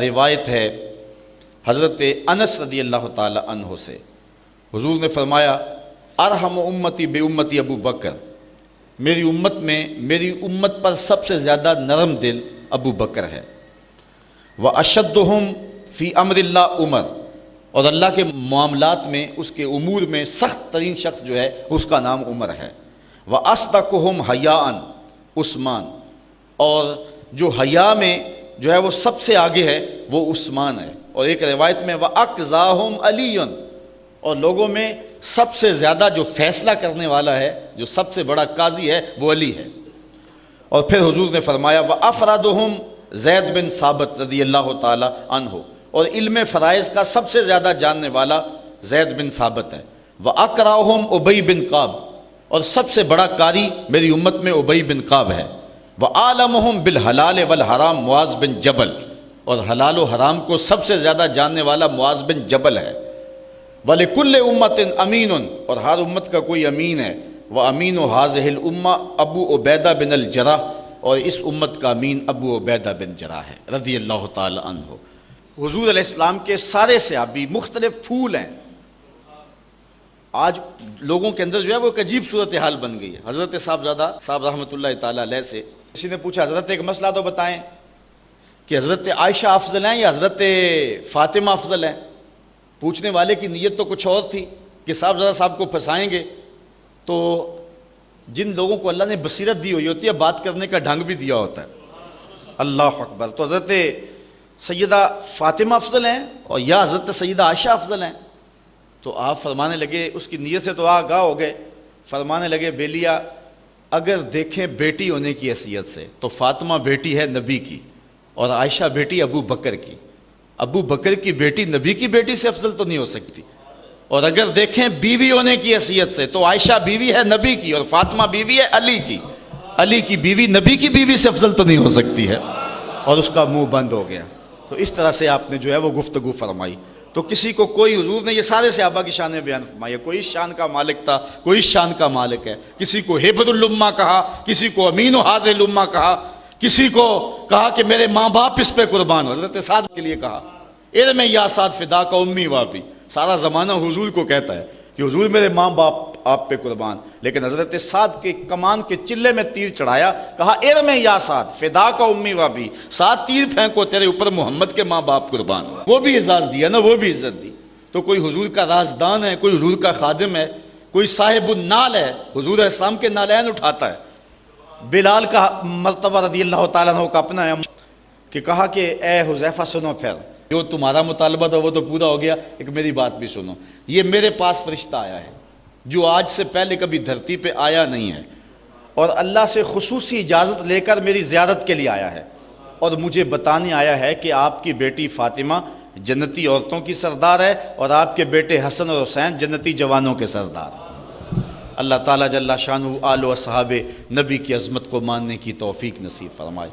روایت ہے حضرت انس رضی اللہ تعالی عنہ سے، حضور نے فرمایا ارحم امتی بے امتی ابو بکر، میری امت میں میری امت پر سب سے زیادہ نرم دل ابو بکر ہے، واشدہم فی امر اللہ عمر، اور اللہ کے معاملات میں اس کے امور میں سخت ترین شخص جو ہے اس کا نام عمر ہے، واصدقہم حیاء عثمان، اور جو حیا میں جو ہے وہ سب سے آگے ہے وہ عثمان ہے، اور ایک روایت میں وَأَقْضَاهُمْ عَلِيٌّ، اور لوگوں میں سب سے زیادہ جو فیصلہ کرنے والا ہے، جو سب سے بڑا قاضی ہے وہ علی ہے۔ اور پھر حضور نے فرمایا وَأَفْرَدُهُمْ زید بن ثابت رضی اللہ تعالی عنہ، اور علم فرائض کا سب سے زیادہ جاننے والا زید بن ثابت ہے، وَأَقْرَأُهُمْ ابی بن کعب، اور سب سے بڑا قاری میری امت میں ابی بن کعب ہے، وَعَالَمُهُمْ بِالْحَلَالِ وَالْحَرَامِ معاذ بن جبل، اور حلال و حرام کو سب سے زیادہ جاننے والا معاذ بن جبل ہے، وَلِكُلِّ أُمَّةٍ أَمِينٌ، اور ہر امت کا کوئی امین ہے، وَأَمِينُ هَذِهِ الْأُمَّةِ ابو عبیدہ بن الجراح، اور اس امت کا امین ابو عبیدہ بن جراح ہے رضی اللہ تعالی عنہ۔ حضور علیہ السلام کے سارے صحابی مختلف پھول ہیں۔ آج لوگوں کے اندر جو ہے وہ ایک عجیب صورتحال بن گئی ہے۔ حضرت صاحبزادہ صاحب رحمۃ اللہ تعالی علیہ سے کسی نے پوچھا حضرت ایک مسئلہ تو بتائیں کہ حضرت عائشہ افضل ہیں یا حضرت فاطمہ افضل ہیں؟ پوچھنے والے کی نیت تو کچھ اور تھی کہ صاحبزادہ صاحب کو پھنسائیں گے، تو جن لوگوں کو اللہ نے بصیرت دی ہوئی ہوتی ہے بات کرنے کا ڈھنگ بھی دیا ہوتا ہے، اللہ اکبر، تو حضرت سیدہ فاطمہ افضل ہیں اور یا حضرت سیدہ عائشہ افضل ہیں؟ تو آپ فرمانے لگے، اس کی نیت سے تو آگاہ ہو گئے، فرمانے لگے بیلیا اگر دیکھیں بیٹی ہونے کی حیثیت سے تو فاطمہ بیٹی ہے نبی کی اور عائشہ بیٹی ابو بکر کی، ابو بکر کی بیٹی نبی کی بیٹی سے افضل تو نہیں ہو سکتی، اور اگر دیکھیں بیوی ہونے کی حیثیت سے تو عائشہ بیوی ہے نبی کی اور فاطمہ بیوی ہے علی کی، علی کی بیوی نبی کی بیوی سے افضل تو نہیں ہو سکتی ہے، اور اس کا منہ بند ہو گیا۔ تو اس طرح سے آپ نے جو ہے وہ گفتگو فرمائی۔ تو کسی کو کوئی، حضور نے یہ سارے صحابہ کی شان بیان فرمائی ہے، کوئی اس شان کا مالک تھا، کوئی اس شان کا مالک ہے، کسی کو حبر الامہ کہا، کسی کو امین و حاضر الامہ کہا، کسی کو کہا کہ میرے ماں باپ اس پہ قربان ہو، حضرت سعد کے لیے کہا ارم یا سعد فدا کا امی واپی، سارا زمانہ حضور کو کہتا ہے کہ حضور میرے ماں باپ آپ پہ قربان، لیکن حضرت سعد کے کمان کے چلے میں تیر چڑھایا، کہا ارم یا سعد فدا کا امی وابی، سعد تیر پھینکو تیرے اوپر محمد کے ماں باپ قربان ہو۔ وہ بھی اعزاز دیا نا، وہ بھی عزت دی۔ تو کوئی حضور کا رازدان ہے، کوئی حضور کا خادم ہے، کوئی صاحب النال ہے، حضور علیہ السلام کے نالین اٹھاتا ہے۔ بلال کا مرتبہ رضی اللہ تعالیٰ عنہ کا اپنا ہے کہ کہا کہ اے حذیفہ سنو، پھر جو تمہارا مطالبہ تھا وہ تو پورا ہو گیا، ایک میری بات بھی سنو، یہ میرے پاس فرشتہ آیا ہے جو آج سے پہلے کبھی دھرتی پہ آیا نہیں ہے، اور اللہ سے خصوصی اجازت لے کر میری زیارت کے لیے آیا ہے، اور مجھے بتانے آیا ہے کہ آپ کی بیٹی فاطمہ جنتی عورتوں کی سردار ہے اور آپ کے بیٹے حسن اور حسین جنتی جوانوں کے سردار ہیں۔ اللہ تعالیٰ جل شانہ آل و اصحاب نبی کی عظمت کو ماننے کی توفیق نصیب فرمائے۔